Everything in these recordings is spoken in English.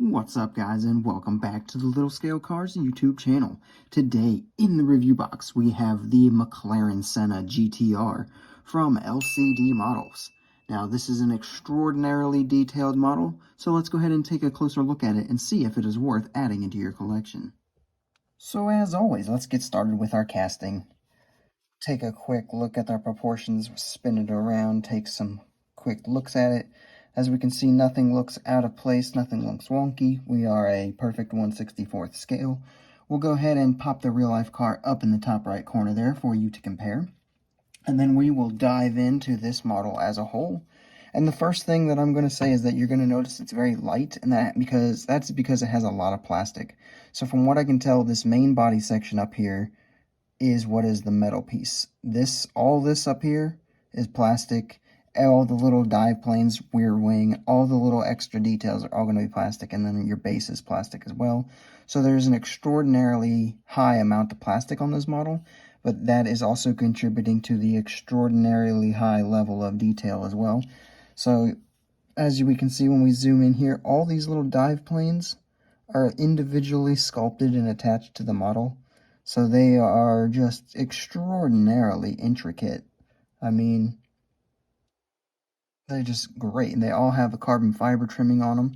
What's up, guys, and welcome back to the Little Scale Cars YouTube channel. Today, in the review box, we have the McLaren Senna GTR from LCD Models. Now, this is an extraordinarily detailed model, so let's go ahead and take a closer look at it and see if it is worth adding into your collection. So, as always, let's get started with our casting. Take a quick look at our proportions, spin it around, take some quick looks at it. As we can see, nothing looks out of place, nothing looks wonky. We are a perfect 1/64th scale. We'll go ahead and pop the real-life car up in the top right corner there for you to compare. And then we will dive into this model as a whole. And the first thing that I'm going to say is that you're going to notice it's very light, and that's because it has a lot of plastic. So from what I can tell, this main body section up here is what is the metal piece. All this up here is plastic. All the little dive planes, rear wing, all the little extra details are all going to be plastic, and then your base is plastic as well. So there's an extraordinarily high amount of plastic on this model, but that is also contributing to the extraordinarily high level of detail as well. So as we can see when we zoom in here, all these little dive planes are individually sculpted and attached to the model. So they are just extraordinarily intricate. I mean, they're just great. And they all have a carbon fiber trimming on them.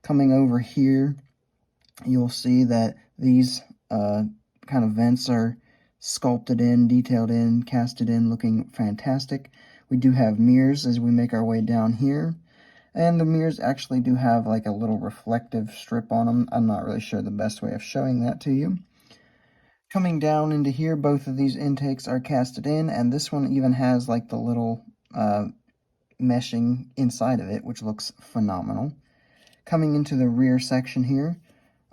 Coming over here, you'll see that these kind of vents are sculpted in, detailed in, casted in, looking fantastic. We do have mirrors as we make our way down here. And the mirrors actually do have like a little reflective strip on them. I'm not really sure the best way of showing that to you. Coming down into here, both of these intakes are casted in, and this one even has like the little meshing inside of it, which looks phenomenal. Coming into the rear section here,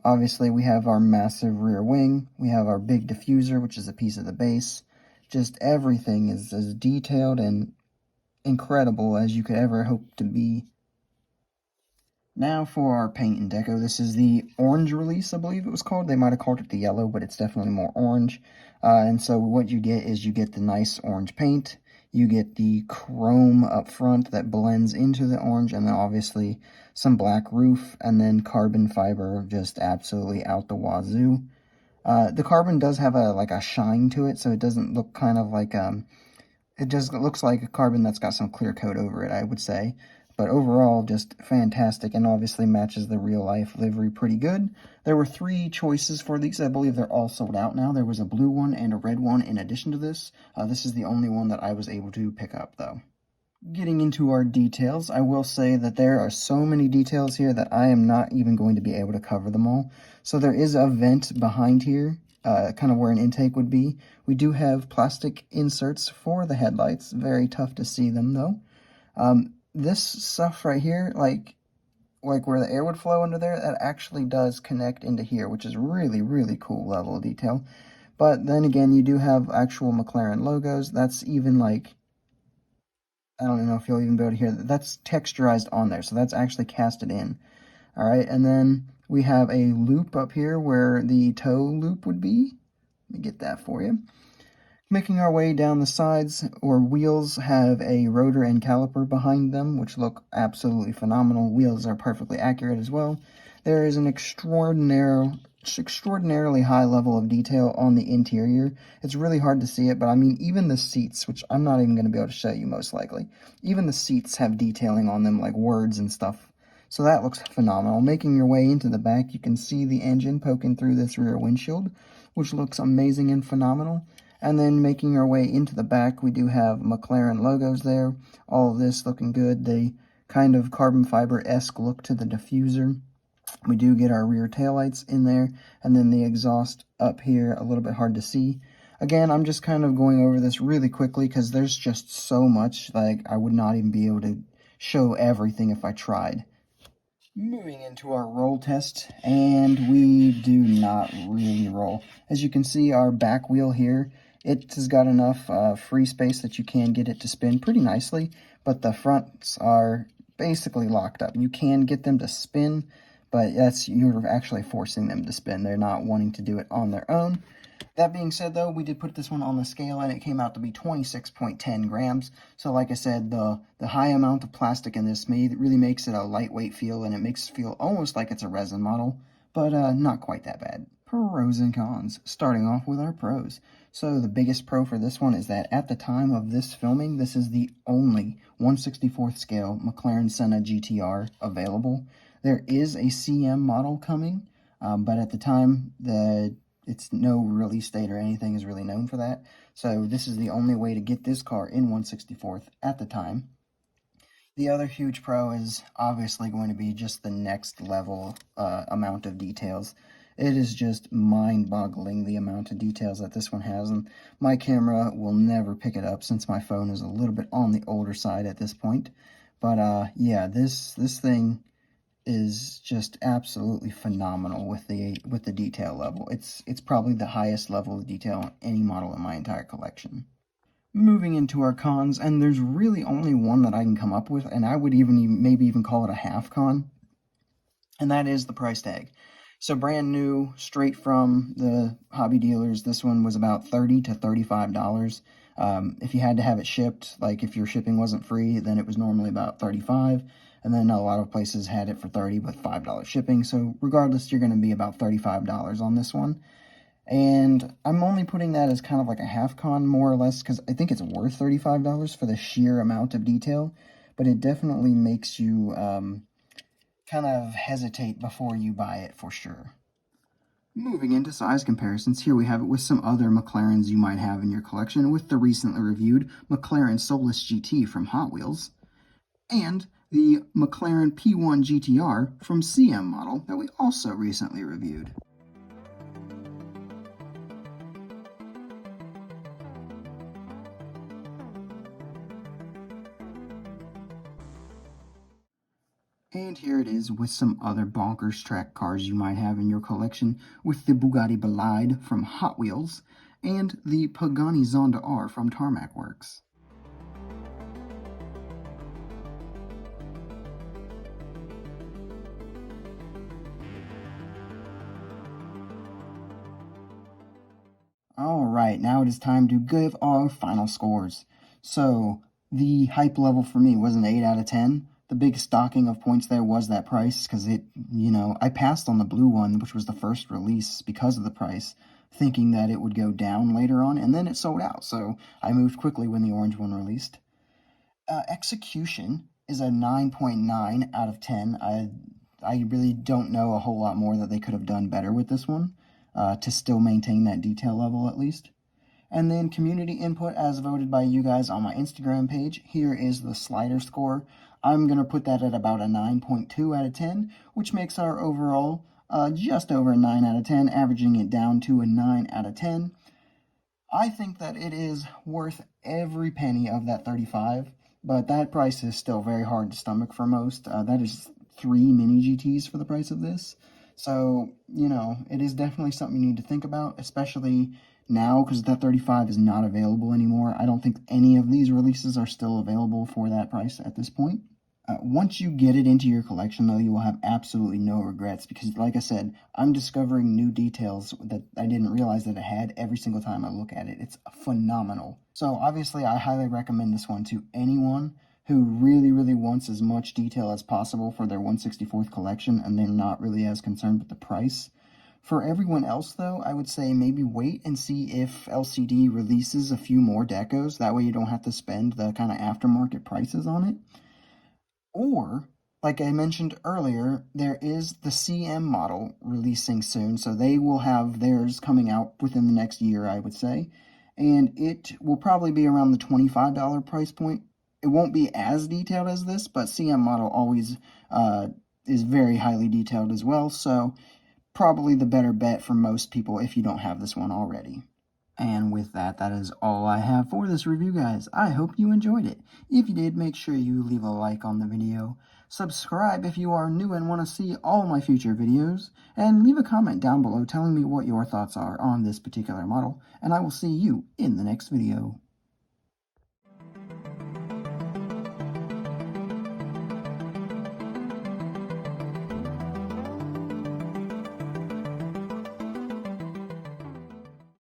obviously we have our massive rear wing, we have our big diffuser, which is a piece of the base. Just everything is as detailed and incredible as you could ever hope to be. Now for our paint and deco. This is the orange release, I believe it was called. They might have called it the yellow, but it's definitely more orange. And so what you get is you get the nice orange paint. You get the chrome up front that blends into the orange, and then obviously some black roof, and then carbon fiber just absolutely out the wazoo. The carbon does have a shine to it, so it doesn't look kind of like it just looks like a carbon that's got some clear coat over it, I would say. But overall, just fantastic, and obviously matches the real-life livery pretty good. There were 3 choices for these. I believe they're all sold out now. There was a blue one and a red one in addition to this. This is the only one that I was able to pick up, though. Getting into our details, I will say that there are so many details here that I am not even going to be able to cover them all. So there is a vent behind here, kind of where an intake would be. We do have plastic inserts for the headlights. Very tough to see them, though. This stuff right here, like where the air would flow under there, that actually does connect into here, which is really, really cool level of detail. But then again, you do have actual McLaren logos. That's even like, I don't even know if you'll even be able to hear that. That's texturized on there, so that's actually casted in. All right, and then we have a loop up here where the toe loop would be. Let me get that for you. Making our way down the sides, or wheels have a rotor and caliper behind them, which look absolutely phenomenal. Wheels are perfectly accurate as well. There is an extraordinarily high level of detail on the interior. It's really hard to see it, but I mean, even the seats, which I'm not even going to be able to show you most likely, even the seats have detailing on them, like words and stuff. So that looks phenomenal. Making your way into the back, you can see the engine poking through this rear windshield, which looks amazing and phenomenal. And then making our way into the back, we do have McLaren logos there. All of this looking good. The kind of carbon fiber-esque look to the diffuser. We do get our rear taillights in there, and then the exhaust up here, a little bit hard to see. Again, I'm just kind of going over this really quickly because there's just so much, like I would not even be able to show everything if I tried. Moving into our roll test, and we do not really roll. As you can see, our back wheel here, it has got enough free space that you can get it to spin pretty nicely, but the fronts are basically locked up. You can get them to spin, but you're actually forcing them to spin. They're not wanting to do it on their own. That being said, though, we did put this one on the scale, and it came out to be 26.10 grams. So like I said, the high amount of plastic in this really makes it a lightweight feel, and it makes it feel almost like it's a resin model, but not quite that bad. Pros and cons. Starting off with our pros. So the biggest pro for this one is that at the time of this filming, this is the only 1/64th scale McLaren Senna GTR available. There is a CM model coming, but at the time, it's no release date or anything is really known for that. So this is the only way to get this car in 1/64th at the time. The other huge pro is obviously going to be just the next level amount of details. It is just mind-boggling the amount of details that this one has, and my camera will never pick it up since my phone is a little bit on the older side at this point. But yeah, this thing is just absolutely phenomenal with the detail level. It's probably the highest level of detail on any model in my entire collection. Moving into our cons, and there's really only one that I can come up with, and I would maybe even call it a half con, and that is the price tag. So brand new, straight from the hobby dealers, this one was about $30 to $35. If you had to have it shipped, like if your shipping wasn't free, then it was normally about $35, and then a lot of places had it for $30 with $5 shipping. So regardless, you're going to be about $35 on this one. And I'm only putting that as kind of like a half con, more or less, because I think it's worth $35 for the sheer amount of detail, but it definitely makes you kind of hesitate before you buy it for sure. Moving into size comparisons, here we have it with some other McLarens you might have in your collection, with the recently reviewed McLaren Solus GT from Hot Wheels, and the McLaren P1 GTR from CM model that we also recently reviewed. And here it is with some other bonkers track cars you might have in your collection, with the Bugatti Bolide from Hot Wheels and the Pagani Zonda R from Tarmac Works. Alright, now it is time to give our final scores. So, the hype level for me was an 8 out of 10. The big stocking of points there was that price, because I passed on the blue one, which was the first release, because of the price, thinking that it would go down later on, and then it sold out, so I moved quickly when the orange one released. Execution is a 9.9 out of 10. I really don't know a whole lot more that they could have done better with this one, to still maintain that detail level at least. And then community input as voted by you guys on my Instagram page. Here is the slider score. I'm going to put that at about a 9.2 out of 10, which makes our overall just over a 9 out of 10, averaging it down to a 9 out of 10. I think that it is worth every penny of that 35, but that price is still very hard to stomach for most. That is 3 mini GTs for the price of this. So, it is definitely something you need to think about, especially now, because that 35 is not available anymore. I don't think any of these releases are still available for that price at this point. Once you get it into your collection, though, you will have absolutely no regrets, because, like I said, I'm discovering new details that I didn't realize that it had every single time I look at it. It's phenomenal. So, obviously, I highly recommend this one to anyone who really, really wants as much detail as possible for their 1/64th collection, and they're not really as concerned with the price. For everyone else, though, I would say maybe wait and see if LCD releases a few more Decos. That way you don't have to spend the kind of aftermarket prices on it. Or, like I mentioned earlier, there is the CM model releasing soon, so they will have theirs coming out within the next year, I would say. And it will probably be around the $25 price point. It won't be as detailed as this, but CM model always is very highly detailed as well, so probably the better bet for most people if you don't have this one already. And with that, that is all I have for this review, guys. I hope you enjoyed it. If you did, make sure you leave a like on the video, subscribe if you are new and want to see all my future videos, and leave a comment down below telling me what your thoughts are on this particular model, and I will see you in the next video.